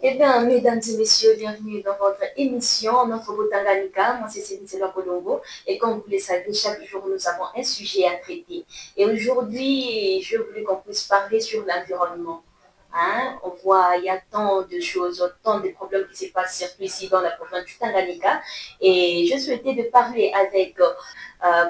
Eh bien, mesdames et messieurs, bienvenue dans votre émission Notre beau Tanganyika. Moi, c'est Céline Selwa Colombo. Et comme vous le savez, chaque jour, nous avons un sujet à traiter. Et aujourd'hui, je voulais qu'on puisse parler sur l'environnement. Hein? On voit, il y a tant de choses, tant de problèmes qui se passent surtout ici dans la province du Tanganyika. Et je souhaitais de parler avec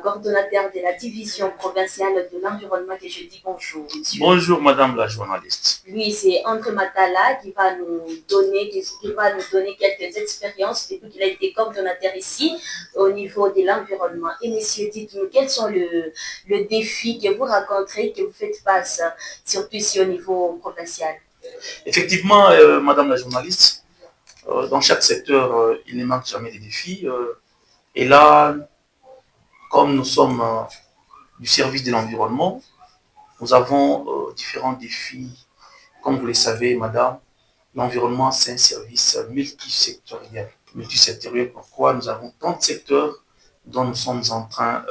coordonnateur de la division provinciale de l'environnement que je dis bonjour, monsieur. Bonjour, madame la journaliste. Lui, c'est André Matala qui va nous donner quelques expériences depuis qu'il a été coordonnateur ici au niveau de l'environnement. Et messieurs, dites-nous quels sont le défi que vous rencontrez, que vous faites face, surtout ici au niveau provincial. Effectivement, madame la journaliste, dans chaque secteur, il ne manque jamais des défis. Et là, comme nous sommes du service de l'environnement, nous avons différents défis. Comme vous le savez, madame, l'environnement, c'est un service multisectoriel. Multisectoriel, pourquoi nous avons tant de secteurs dont nous sommes en train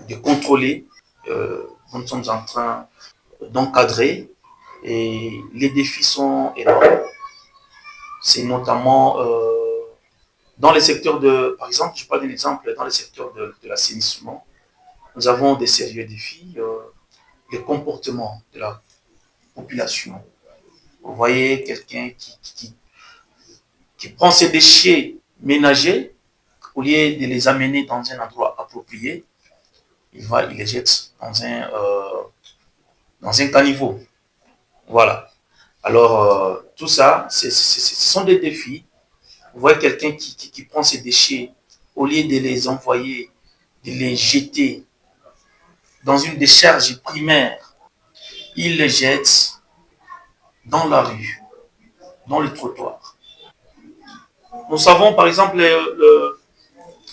de contrôler, dont nous sommes en train d'encadrer. Et les défis sont énormes. C'est notamment dans les secteurs de, par exemple, je prends un exemple, dans les secteurs de l'assainissement, nous avons des sérieux défis, les comportements de la population. Vous voyez quelqu'un qui prend ses déchets ménagers, au lieu de les amener dans un endroit approprié, il les jette dans un caniveau. Voilà. Alors, tout ça, ce sont des défis. Vous voyez quelqu'un qui prend ses déchets, au lieu de les envoyer, de les jeter dans une décharge primaire, il les jette dans la rue, dans le trottoir. Nous savons par exemple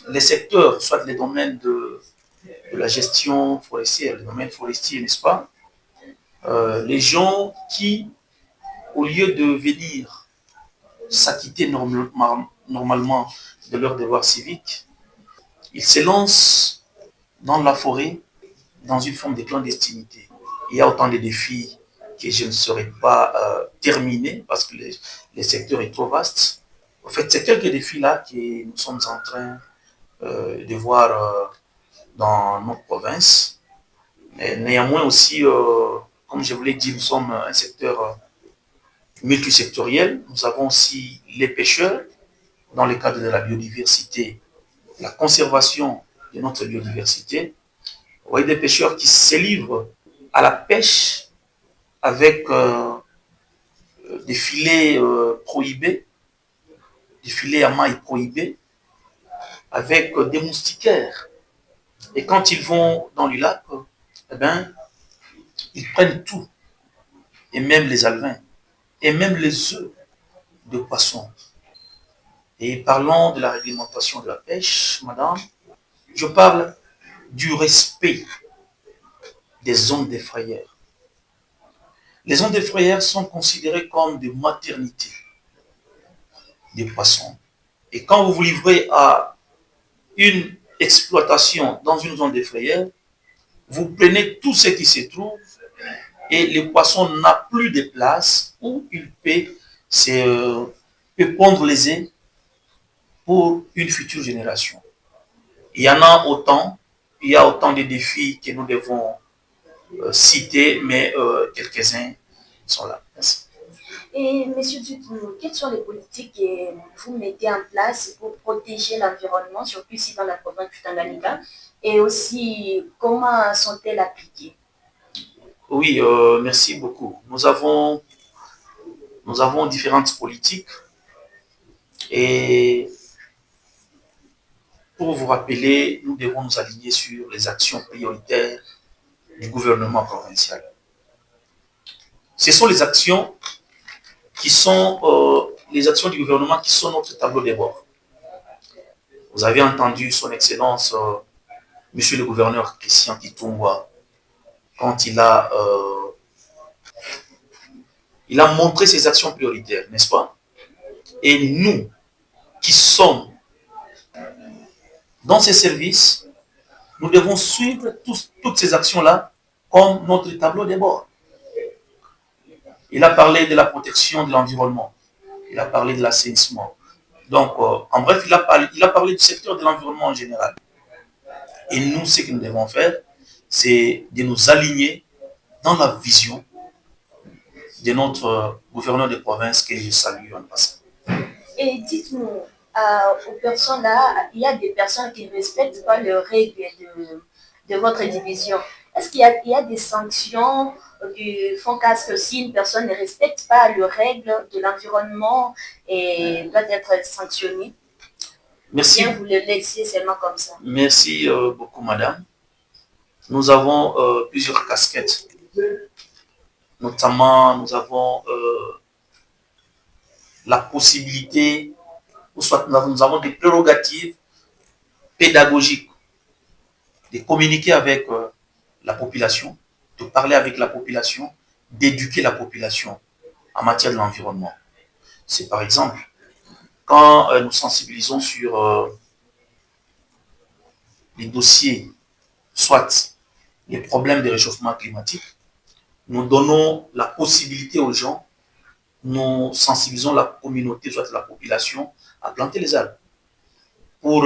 les secteurs, soit les domaines de la gestion forestière, les domaines forestiers, n'est-ce pas? Les gens qui, au lieu de venir s'acquitter normalement de leurs devoirs civiques, ils se lancent dans la forêt dans une forme de clandestinité. Il y a autant de défis que je ne saurais pas terminer parce que le secteur est trop vaste. En fait, c'est quelques défis-là que nous sommes en train de voir dans notre province. Mais néanmoins aussi, comme je vous l'ai dit, nous sommes un secteur multisectoriel. Nous avons aussi les pêcheurs dans le cadre de la biodiversité, la conservation de notre biodiversité. Vous voyez des pêcheurs qui se livrent à la pêche avec des filets prohibés, des filets à mailles prohibés, avec des moustiquaires. Et quand ils vont dans le lac, eh ben, ils prennent tout, et même les alevins, et même les œufs de poisson. Et parlons de la réglementation de la pêche, madame, je parle du respect des zones des frayères. Les zones des frayères sont considérées comme des maternités des poissons. Et quand vous vous livrez à une exploitation dans une zone des frayères, vous prenez tout ce qui se trouve et le poisson n'a plus de place où il peut pondre les œufs pour une future génération. Il y en a autant, il y a autant de défis que nous devons citer, mais quelques-uns sont là. Merci. Et monsieur, dites-nous, quelles sont les politiques que vous mettez en place pour protéger l'environnement, surtout ici dans la province du Tanganyika, et aussi comment sont-elles appliquées? Oui, merci beaucoup. Nous avons différentes politiques et pour vous rappeler, nous devons nous aligner sur les actions prioritaires du gouvernement provincial. Ce sont les actions qui sont les actions du gouvernement qui sont notre tableau de bord. Vous avez entendu son Excellence, Monsieur le gouverneur Christian Kitungwa, quand il a montré ses actions prioritaires, n'est-ce pas? Et nous, qui sommes dans ces services, nous devons suivre toutes ces actions-là comme notre tableau de bord. Il a parlé de la protection de l'environnement. Il a parlé de l'assainissement. Donc, en bref, il a parlé du secteur de l'environnement en général. Et nous, ce que nous devons faire, c'est de nous aligner dans la vision de notre gouverneur de province que je salue en passant. Et dites-nous, aux personnes là, il y a des personnes qui ne respectent pas les règles de votre division. Est-ce qu'il y a des sanctions du fonds casque si une personne ne respecte pas les règles de l'environnement et doit être sanctionnée? Merci. Bien, vous le laissez seulement comme ça. Merci beaucoup, madame. Nous avons plusieurs casquettes. Notamment, nous avons la possibilité, ou soit nous avons des prérogatives pédagogiques de communiquer avec la population, de parler avec la population, d'éduquer la population en matière de l'environnement. C'est par exemple, quand nous sensibilisons sur les dossiers, soit les problèmes de réchauffement climatique, nous donnons la possibilité aux gens, nous sensibilisons la communauté, soit la population, à planter les arbres pour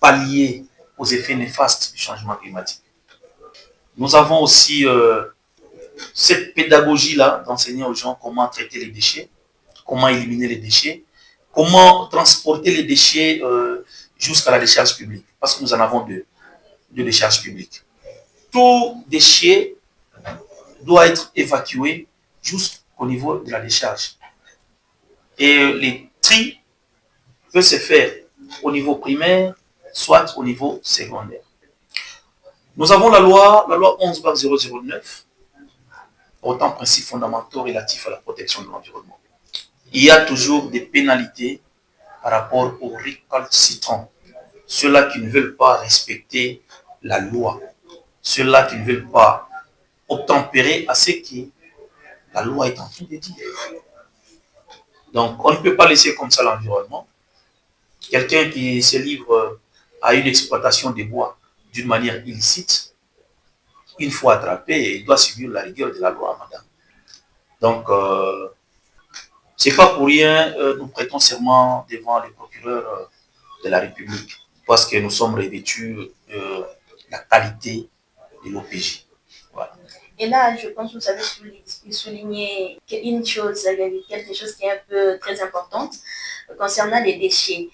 pallier aux effets néfastes du changement climatique. Nous avons aussi cette pédagogie-là d'enseigner aux gens comment traiter les déchets, comment éliminer les déchets, comment transporter les déchets jusqu'à la décharge publique, parce que nous en avons deux décharges publiques. Tout déchet doit être évacué jusqu'au niveau de la décharge. Et les tri peuvent se faire au niveau primaire, soit au niveau secondaire. Nous avons la loi 11/009, portant principes fondamentaux relatifs à la protection de l'environnement. Il y a toujours des pénalités par rapport aux récalcitrants, ceux-là qui ne veulent pas respecter la loi, ceux-là qui ne veulent pas obtempérer à ce que la loi est en train de dire. Donc, on ne peut pas laisser comme ça l'environnement. Quelqu'un qui se livre à une exploitation des bois d'une manière illicite, une fois attrapé, il doit subir la rigueur de la loi, madame. Donc, c'est pas pour rien, nous prêtons serment devant les procureurs de la République, parce que nous sommes revêtus de la qualité de l'OPJ. Voilà. Et là, je pense que vous avez souligné une chose, quelque chose qui est un peu très importante concernant les déchets.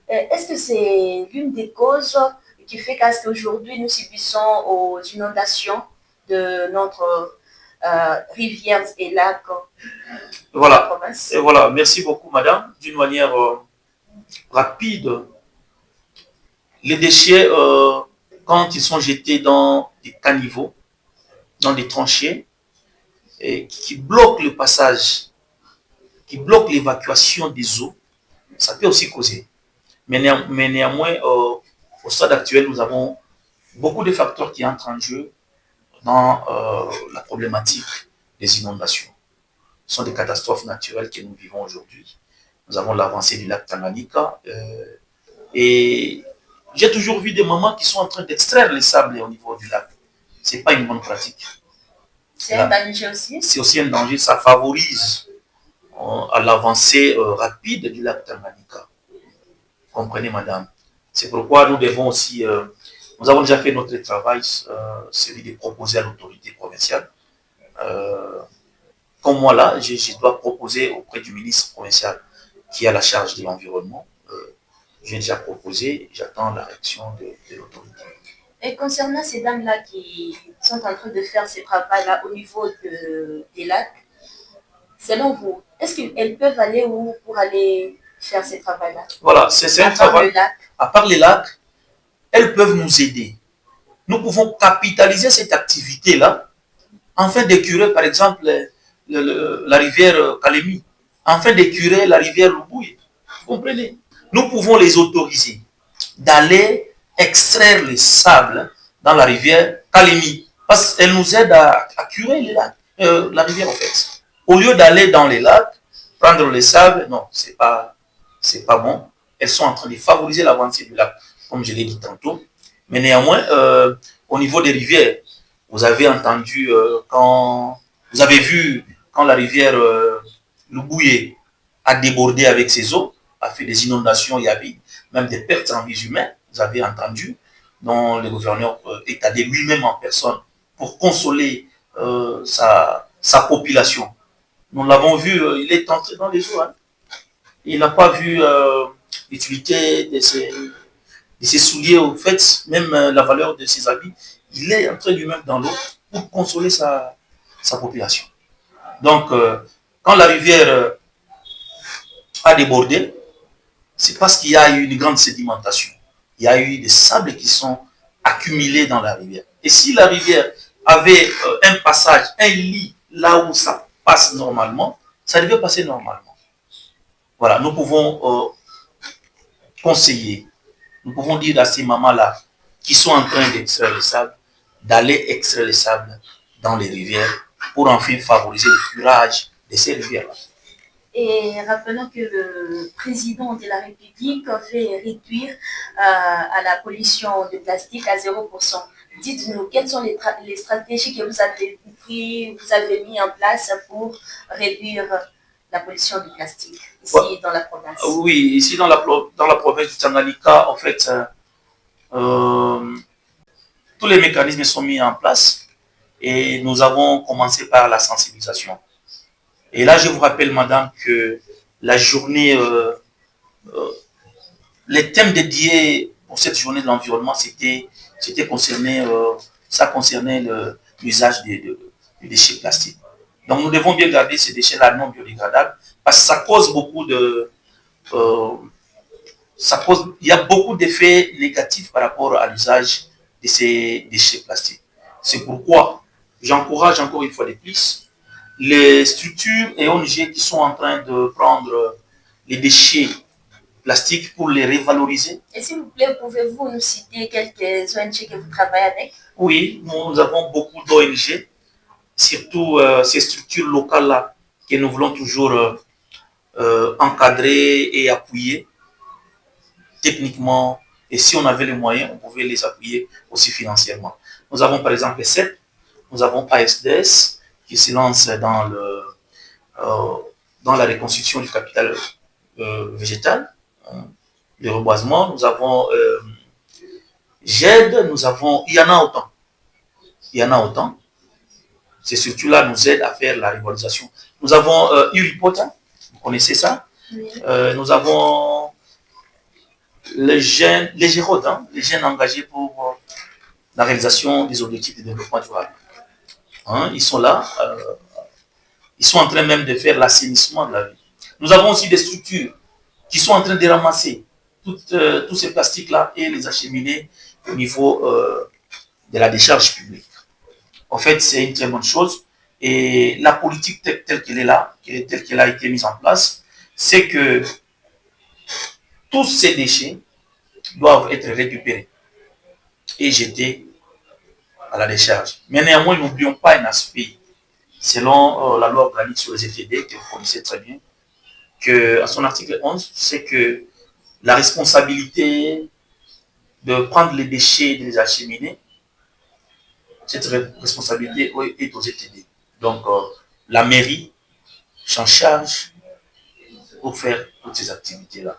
Est-ce que c'est l'une des causes qui fait qu'aujourd'hui nous subissons aux inondations de notre rivières et lacs? Voilà. Et voilà, merci beaucoup, madame. D'une manière rapide, les déchets, quand ils sont jetés dans des caniveaux, dans des tranchées, et qui bloquent le passage, qui bloquent l'évacuation des eaux, ça peut aussi causer. Mais néanmoins, au stade actuel, nous avons beaucoup de facteurs qui entrent en jeu dans la problématique des inondations. Ce sont des catastrophes naturelles que nous vivons aujourd'hui. Nous avons l'avancée du lac Tanganyika. Et j'ai toujours vu des mamans qui sont en train d'extraire les sables au niveau du lac. Ce n'est pas une bonne pratique. C'est un danger aussi. C'est aussi un danger. Ça favorise à l'avancée rapide du lac Tanganyika. Vous comprenez, madame? C'est pourquoi nous devons aussi... nous avons déjà fait notre travail, celui de proposer à l'autorité provinciale. Comme moi là, je dois proposer auprès du ministre provincial qui a la charge de l'environnement. J'ai déjà proposé, j'attends la réaction de l'autorité. Et concernant ces dames-là qui sont en train de faire ces travaux-là au niveau des lacs, selon vous, est-ce qu'elles peuvent aller où pour aller faire ces travaux-là? Voilà, c'est un travail. À part les lacs, elles peuvent nous aider. Nous pouvons capitaliser cette activité-là afin d'écurer, par exemple, la rivière Kalemi, afin d'écurer la rivière Lubouye. Vous comprenez? Nous pouvons les autoriser d'aller extraire le sable dans la rivière Kalemi, parce qu'elle nous aide à curer les lacs, la rivière en fait. Au lieu d'aller dans les lacs, prendre le sable, non, c'est pas bon. Elles sont en train de favoriser l'avancée du lac, comme je l'ai dit tantôt. Mais néanmoins, au niveau des rivières, vous avez entendu quand Vous avez vu quand la rivière Loubouye a débordé avec ses eaux, a fait des inondations, il y avait même des pertes en vies humaines, vous avez entendu, dont le gouverneur est allé lui-même en personne pour consoler sa population. Nous l'avons vu, il est entré dans les eaux. Hein. Il n'a pas vu l'utilité de ses souliers, au fait, même la valeur de ses habits. Il est entré lui-même dans l'eau pour consoler sa population. Donc, quand la rivière a débordé, c'est parce qu'il y a eu une grande sédimentation. Il y a eu des sables qui sont accumulés dans la rivière. Et si la rivière avait un passage, un lit, là où ça passe normalement, ça devait passer normalement. Voilà, nous pouvons conseiller, nous pouvons dire à ces mamans-là qui sont en train d'extraire le sable, d'aller extraire le sable dans les rivières pour enfin favoriser le curage de ces rivières-là. Et rappelons que le président de la République fait réduire à la pollution de plastique à 0%. Dites-nous, quelles sont les stratégies que vous avez mis en place pour réduire la pollution du plastique ici dans la province? Oui, ici dans la province du Tanganyika, en fait, tous les mécanismes sont mis en place et nous avons commencé par la sensibilisation. Et là, je vous rappelle, madame, que la journée, les thèmes dédiés pour cette journée de l'environnement, ça concernait l'usage des déchets plastiques. Donc, nous devons bien garder ces déchets-là non biodégradables parce que ça cause il y a beaucoup d'effets négatifs par rapport à l'usage de ces déchets plastiques. C'est pourquoi j'encourage encore une fois de plus les structures et ONG qui sont en train de prendre les déchets plastiques pour les revaloriser. Et s'il vous plaît, pouvez-vous nous citer quelques ONG que vous travaillez avec? Oui, nous avons beaucoup d'ONG, surtout ces structures locales-là que nous voulons toujours encadrer et appuyer techniquement. Et si on avait les moyens, on pouvait les appuyer aussi financièrement. Nous avons par exemple CEP, nous avons ASDS, qui se lance dans la reconstruction du capital végétal, le reboisement. Nous avons GED, il y en a autant. Ces structures-là nous aident à faire la rivalisation. Nous avons Uripota, vous connaissez ça? Oui. Nous avons les GEROD, les jeunes engagés pour la réalisation des objectifs de développement durable. Ils sont là, ils sont en train même de faire l'assainissement de la ville. Nous avons aussi des structures qui sont en train de ramasser tous ces plastiques-là et les acheminer au niveau de la décharge publique. En fait, c'est une très bonne chose. Et la politique telle qu'elle est là, telle qu'elle a été mise en place, c'est que tous ces déchets doivent être récupérés et jetés à la décharge. Mais néanmoins, n'oublions pas un aspect, selon la loi organique sur les ETD, que vous connaissez très bien, que, à son article 11, c'est que la responsabilité de prendre les déchets et de les acheminer, cette responsabilité est aux ETD. Donc, la mairie s'en charge pour faire toutes ces activités-là.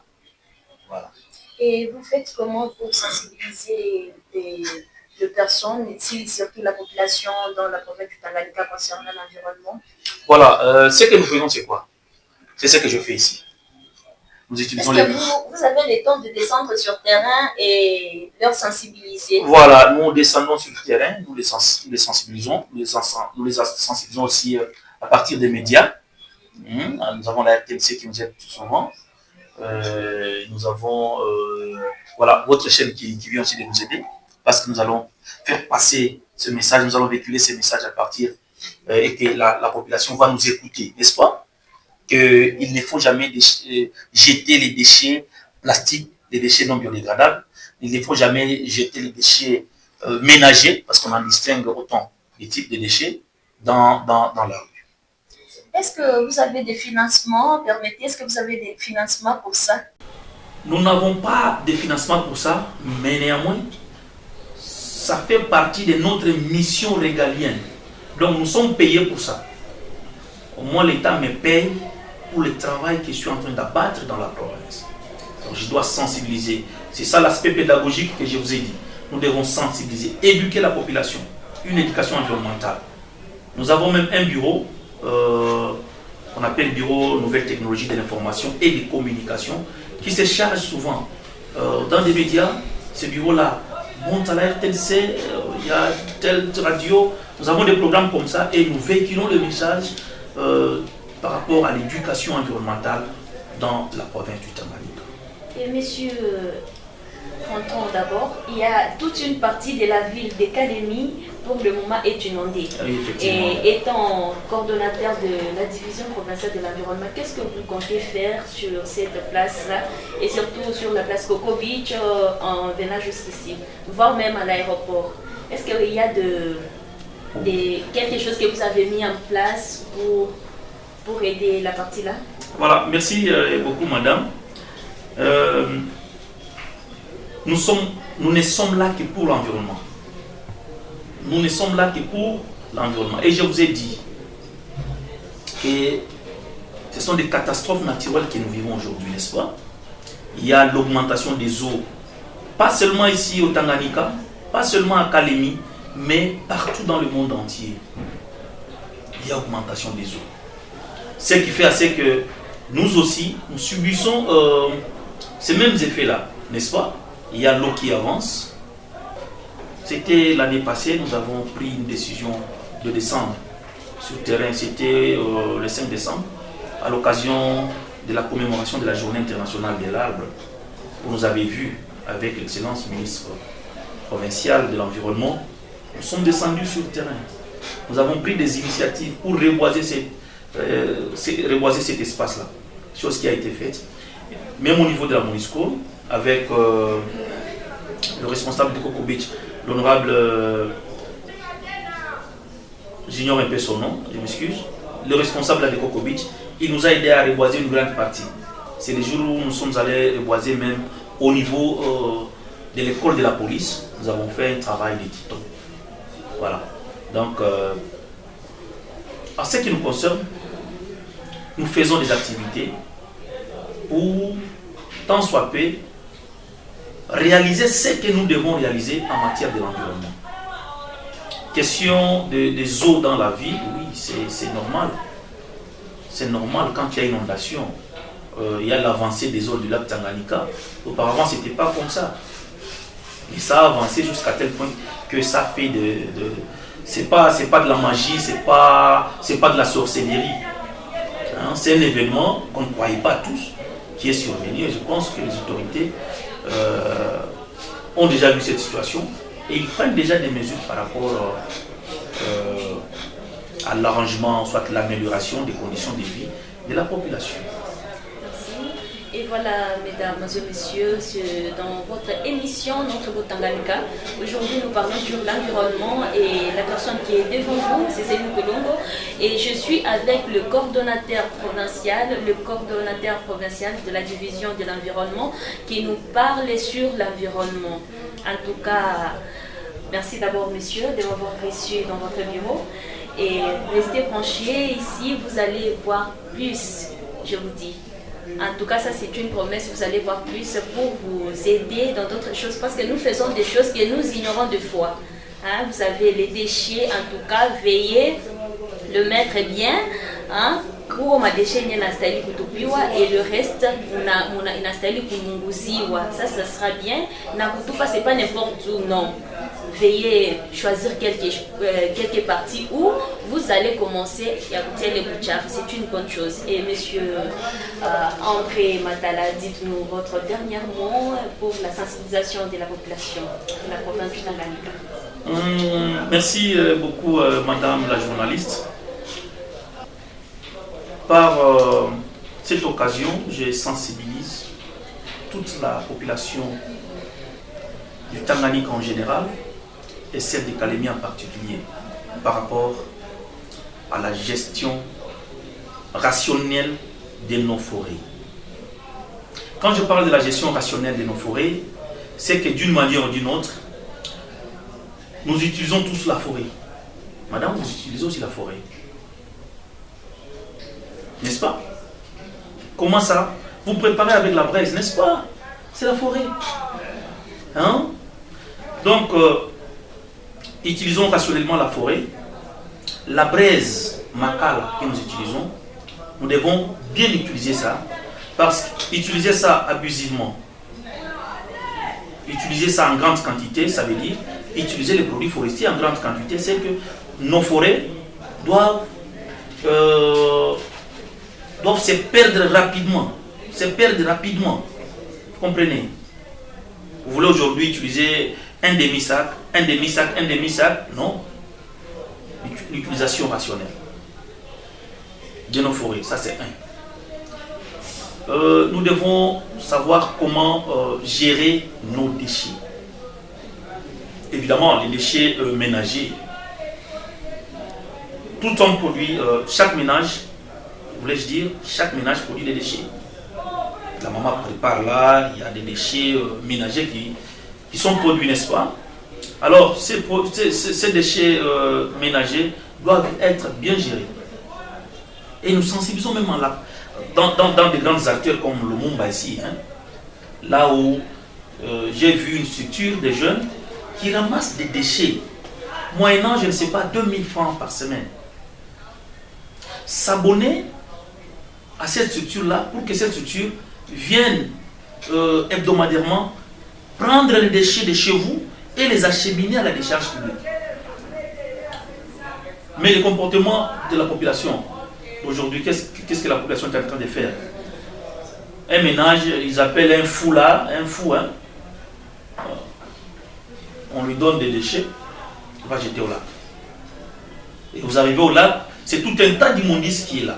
Voilà. Et vous faites comment pour sensibiliser les personnes, ici, surtout la population dans la province du Tanganyika concernant l'environnement? Voilà, ce que nous faisons, c'est quoi? C'est ce que je fais ici. Nous utilisons Est-ce que vous avez le temps de descendre sur terrain et leur sensibiliser? Voilà, nous descendons sur le terrain, nous les sensibilisons, nous les sensibilisons aussi à partir des médias. Nous avons la RTMC qui nous aide tout souvent. Nous avons voilà, votre chaîne qui vient aussi de nous aider parce que nous allons faire passer ce message, nous allons véhiculer ces messages à partir et que la population va nous écouter, n'est-ce pas? Qu'il ne faut jamais jeter les déchets plastiques, les déchets non biodégradables. Il ne faut jamais jeter les déchets ménagers, parce qu'on en distingue autant les types de déchets dans la rue. Est-ce que vous avez des financements? Est-ce que vous avez des financements pour ça? Nous n'avons pas de financement pour ça, mais néanmoins, ça fait partie de notre mission régalienne. Donc nous sommes payés pour ça. au moins l'État me paye pour le travail que je suis en train d'abattre dans la province. Donc je dois sensibiliser. C'est ça l'aspect pédagogique que je vous ai dit. Nous devons sensibiliser, éduquer la population, une éducation environnementale. Nous avons même un bureau, qu'on appelle Bureau Nouvelles Technologies de l'Information et des Communications, qui se charge souvent dans des médias. Ce bureau-là monte à la RTNC, il y a telle radio. Nous avons des programmes comme ça et nous véhiculons le message par rapport à l'éducation environnementale dans la province du Tanganyika. Et monsieur, rentrons d'abord, il y a toute une partie de la ville de Kalemi pour le moment est inondée. Oui, et étant coordonnateur de la division provinciale de l'environnement, qu'est-ce que vous comptez faire sur cette place-là et surtout sur la place Coco Beach en venant jusqu'ici, voire même à l'aéroport? Est-ce qu'il y a quelque chose que vous avez mis en place pour aider la partie là? Voilà, merci beaucoup madame. Nous ne sommes là que pour l'environnement. Nous ne sommes là que pour l'environnement. Et je vous ai dit que ce sont des catastrophes naturelles que nous vivons aujourd'hui, n'est-ce pas? Il y a l'augmentation des eaux, pas seulement ici au Tanganyika, pas seulement à Kalemi, mais partout dans le monde entier. Il y a augmentation des eaux. Ce qui fait assez que nous aussi, nous subissons ces mêmes effets-là, n'est-ce pas? Il y a l'eau qui avance. C'était l'année passée, nous avons pris une décision de descendre sur terrain. C'était le 5 décembre, à l'occasion de la commémoration de la Journée internationale de l'arbre. Vous nous avez vu avec l'excellence ministre provinciale de l'environnement. Nous sommes descendus sur le terrain. Nous avons pris des initiatives pour reboiser cet espace-là. Chose qui a été faite. Même au niveau de la MONUSCO, avec le responsable de Coco Beach, l'honorable, j'ignore un peu son nom, je m'excuse, le responsable de Coco Beach, il nous a aidé à reboiser une grande partie. C'est les jours où nous sommes allés reboiser même au niveau de l'école de la police. Nous avons fait un travail de titan. Voilà. Donc, en ce qui nous concerne, nous faisons des activités pour, tant soit peu, réaliser ce que nous devons réaliser en matière de l'environnement. Question des eaux dans la ville, oui, c'est normal. C'est normal quand il y a inondation. Il y a l'avancée des eaux du lac Tanganyika. Auparavant, ce n'était pas comme ça. Et ça a avancé jusqu'à tel point que ça fait c'est pas de la magie, c'est pas de la sorcellerie. Hein, c'est un événement qu'on ne croyait pas tous qui est survenu. Et je pense que les autorités ont déjà vu cette situation et ils prennent déjà des mesures par rapport à l'arrangement, soit l'amélioration des conditions de vie de la population. Merci. Et voilà, mesdames et messieurs, dans votre émission Notre Beau Tanganyika, aujourd'hui nous parlons sur l'environnement et la personne qui est devant vous, c'est Céline Colombo. Et je suis avec le coordonnateur provincial de la division de l'environnement qui nous parle sur l'environnement. En tout cas, merci d'abord messieurs de m'avoir reçu dans votre bureau. Et restez branchés, ici vous allez voir plus, je vous dis. En tout cas, ça c'est une promesse, vous allez voir plus pour vous aider dans d'autres choses parce que nous faisons des choses que nous ignorons de fois. Hein, vous avez les déchets, en tout cas, veillez le mettre bien. Hein, pour ma déchet inastahili kutupiwa et le reste inastahili kumunguziwa. Ça sera bien. Na kutupa c'est pas n'importe où, non. Veuillez choisir quelques parties où vous allez commencer à goûter les bouchafs. C'est une bonne chose. Et monsieur André Matala, dites-nous votre dernier mot pour la sensibilisation de la population de la province du Tanganyika. Merci beaucoup, madame la journaliste. Par cette occasion, je sensibilise toute la population du Tanganyika en général et celle de Kalemi en particulier par rapport à la gestion rationnelle de nos forêts. Quand je parle de la gestion rationnelle de nos forêts, c'est que d'une manière ou d'une autre, nous utilisons tous la forêt. Madame, vous utilisez aussi la forêt. N'est-ce pas? Comment ça? Vous préparez avec la braise, n'est-ce pas? C'est la forêt. Hein? Donc, utilisons rationnellement la forêt. La braise makala que nous utilisons, nous devons bien utiliser ça. Parce qu'utiliser ça abusivement, utiliser ça en grande quantité, ça veut dire utiliser les produits forestiers en grande quantité, c'est que nos forêts doivent se perdre rapidement. Vous comprenez? Vous voulez aujourd'hui utiliser un demi-sac, non. L'utilisation rationnelle de nos forêts, ça c'est un. Nous devons savoir comment gérer nos déchets. Évidemment, les déchets ménagers. Tout homme produit, chaque ménage, voulais-je dire, chaque ménage produit des déchets. La maman prépare là, il y a des déchets ménagers qui sont produits, n'est-ce pas? Alors, ces déchets ménagers doivent être bien gérés. Et nous sensibilisons même dans des grands acteurs comme le Mumba ici, hein, là où j'ai vu une structure de jeunes qui ramassent des déchets, moyennant, je ne sais pas, 2000 francs par semaine. S'abonner à cette structure-là pour que cette structure vienne hebdomadairement prendre les déchets de chez vous et les acheminer à la décharge publique. Mais le comportement de la population, aujourd'hui, qu'est-ce que la population est en train de faire? Un ménage, ils appellent un fou là, hein. On lui donne des déchets, il va jeter au lac. Et vous arrivez au lac, c'est tout un tas d'immondices qui est là.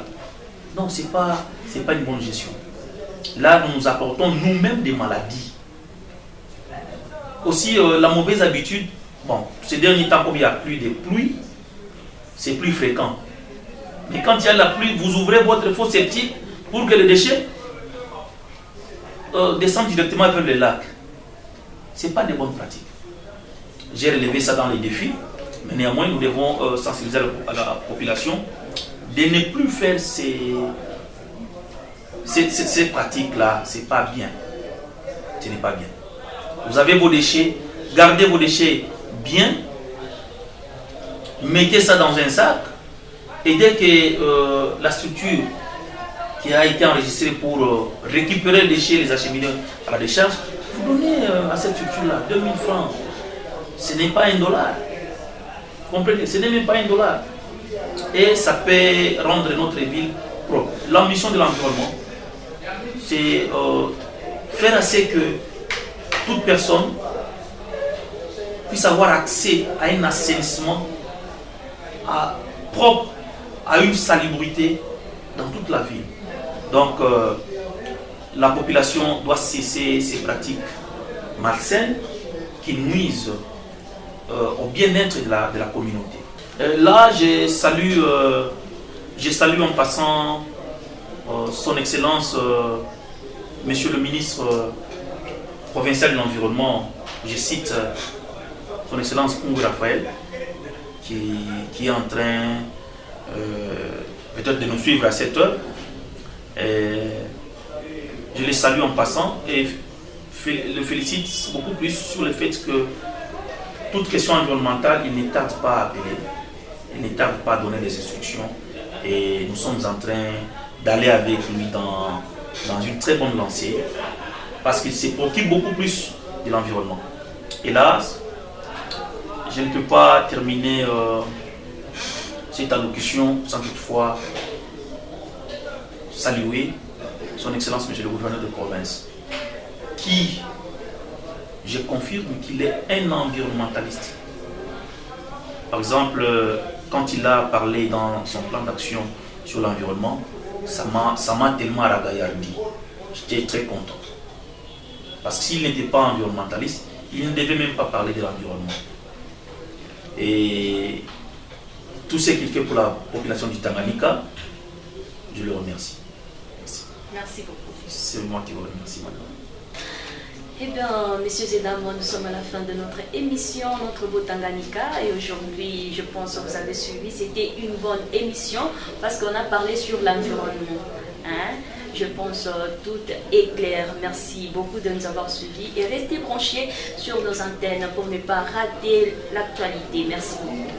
Non, c'est pas une bonne gestion. Là, nous nous apportons nous-mêmes des maladies. Aussi, la mauvaise habitude, bon, ces derniers temps, comme il n'y a plus de pluie, c'est plus fréquent. Mais quand il y a la pluie, vous ouvrez votre fosse septique pour que les déchets descendent directement vers le lac. Ce n'est pas des bonnes pratiques. J'ai relevé ça dans les défis, mais néanmoins, nous devons sensibiliser à la population de ne plus faire ces pratiques-là. Ce n'est pas bien. Ce n'est pas bien. Vous avez vos déchets, gardez vos déchets bien, mettez ça dans un sac, et dès que la structure qui a été enregistrée pour récupérer les déchets et les acheminer à la décharge, vous donnez à cette structure-là 2000 francs. Ce n'est pas $1. Vous comprenez? Ce n'est même pas $1. Et ça peut rendre notre ville propre. L'ambition de l'environnement, c'est faire assez que toute personne puisse avoir accès à un assainissement propre, à une salubrité dans toute la ville. Donc, la population doit cesser ces pratiques malsaines qui nuisent au bien-être de la communauté. Là, je salue en passant son Excellence, Monsieur le ministre provincial de l'Environnement, je cite son Excellence Kungu Raphaël, qui est en train peut-être de nous suivre à cette heure. Je les salue en passant et le félicite beaucoup plus sur le fait que toute question environnementale, il ne tarde pas à appeler, il ne tarde pas à donner des instructions, et nous sommes en train d'aller avec lui dans une très bonne lancée, parce qu'il se préoccupe beaucoup plus de l'environnement. Hélas, je ne peux pas terminer cette allocution sans toutefois saluer son Excellence Monsieur le Gouverneur de province, qui, je confirme qu'il est un environnementaliste. Par exemple, quand il a parlé dans son plan d'action sur l'environnement, ça m'a tellement ragaillardi. J'étais très content. Parce que s'il n'était pas environnementaliste, il ne devait même pas parler de l'environnement. Et tout ce qu'il fait pour la population du Tanganyika, je le remercie. Merci. Merci beaucoup. C'est moi qui vous remercie, madame. Eh bien, messieurs et dames, nous sommes à la fin de notre émission, notre beau Tanganyika. Et aujourd'hui, je pense que vous avez suivi, c'était une bonne émission parce qu'on a parlé sur l'environnement. Hein? Je pense tout est clair. Merci beaucoup de nous avoir suivis et restez branchés sur nos antennes pour ne pas rater l'actualité. Merci beaucoup.